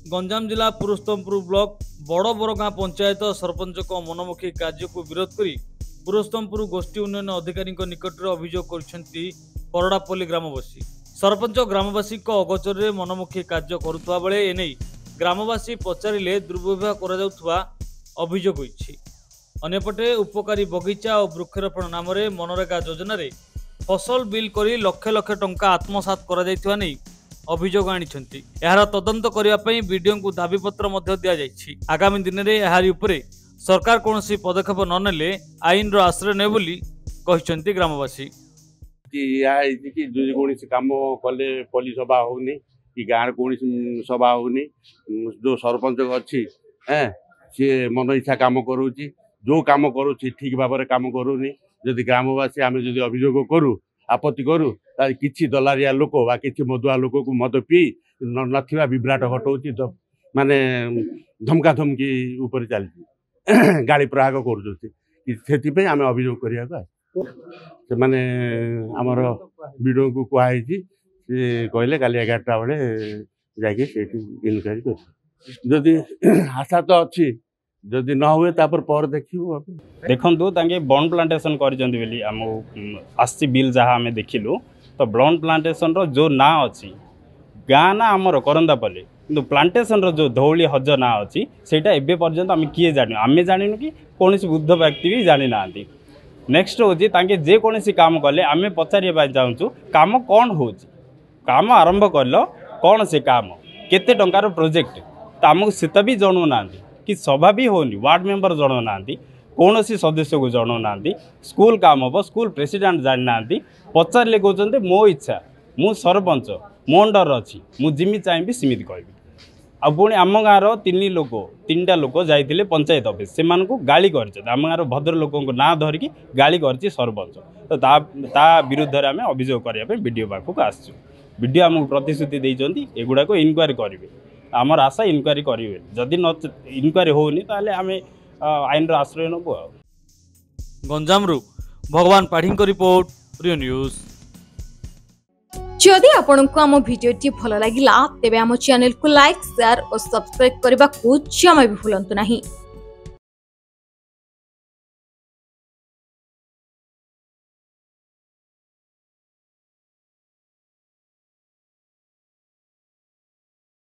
गंजाम जिला पुरुषोत्तमपुर ब्लॉक बड़बरगाँ पंचायत सरपंच मनमुखी कार्य को विरोध करी पुरुषोत्तमपुर गोष्ठी उन्नयन अधिकारी निकट में अभियोग कर परड़ापल्ली ग्रामवासी सरपंच ग्रामवासी अगोचर में मनमुखी कार्य करुवा बेले एने ग्रामवासी पचारे दुर्व्यवहार कर अभियोग होईछि। अन्यपटे उपकारी बगीचा और वृक्षरोपण नाम मनरेगा योजना रे फसल बिल करी लक्ष लक्ष टंका आत्मसात करा जायतिबा नै अभियोग आनिछन्ति। एहार तदंत करिया पई वीडियो को दाबीपत्र मध्य दिया जायछि। आगामी दिन रे एहारी उपरे सरकार कोनोसी पदक्षेप न नेले आईन रो आश्रय ने बोली कहिसन्ति ग्रामवासी। कि कोनोसी काम कले पल्ली सभा होनी कि गाँव कोनोसी सभा होनी जो सरपंच अछि सी मन इच्छा काम करूची जो काम करूची ठीक भाव में काम करूनी जदि ग्रामवासी आम जदि अभियोग करूँ आपत्ति करूँ किसी दलारिया लोक बा किसी मदुआ लोक को मद पी नथिबा विभ्राट घटाऊँच तो माने धमका धमकी ऊपर चलती गाड़ी प्रयोग कर आम अभियोग करने माने आमर वीडियो को कहुई कहले काली 11टा बेले जाकि इनक्वारी कर जदि आशा तो अच्छी जदि न हुए तापर पर देखियो देखंतु तांगे बॉन्ड प्लांटेशन करजंती बेली हम आसी बिल जहाँ आम देखिलु तो बॉन्ड प्लांटेशन रो जो ना अच्छी गाँ ना आमर करंदापल्ली किंतु प्लांटेशन रो जो धौली हज ना अच्छी सेटा एबे पर्यंत आम किए जानु आम जानिनु कि कौन बुद्ध व्यक्ति भी जानी ना। नेक्स्ट होची तांगे जे कोनसी काम कले आम पचारिया चाहूँ काम कौन हो काम आरंभ कल कौन से काम केते टंकार प्रोजेक्ट तो आमको सेता भी जणु ना कि सभा भी होनी वार्ड मेंबर जणु ना कौन सी सदस्य को जणु ना स्कूल काम हम स्कूल प्रेसिडेंट जानी ना पचारे कहते मो इच्छा मु सरपंच मो अंडर अच्छी मुझे चाहिए सीमित कहबी आ पुणी आम गाँव 3टा लोक जाइए पंचायत ऑफिस से गाली कर आम गाँव भद्र लोक ना धरिकी गाली कर सरपंच तो ता विरुद्ध आम अभियोग करने वीडियो पाखक आसचु वीडियो आमको प्रतिश्रुति देइचंती एगुड़ा को इनक्वारी करेंगे आमर आशा इनक्वारी करेंगे जदि न इनक्वारी होनी ताले आमे आईन रो आश्रय नबु। गंजाम रु भगवान पाढ़ी को रिपोर्ट रियो न्यूज। जदि आपंक आम भिडी भल लगा तेब आम चैनल को लाइक शेयर और सब्सक्राइब करने को जमा भी भूलु नहीं।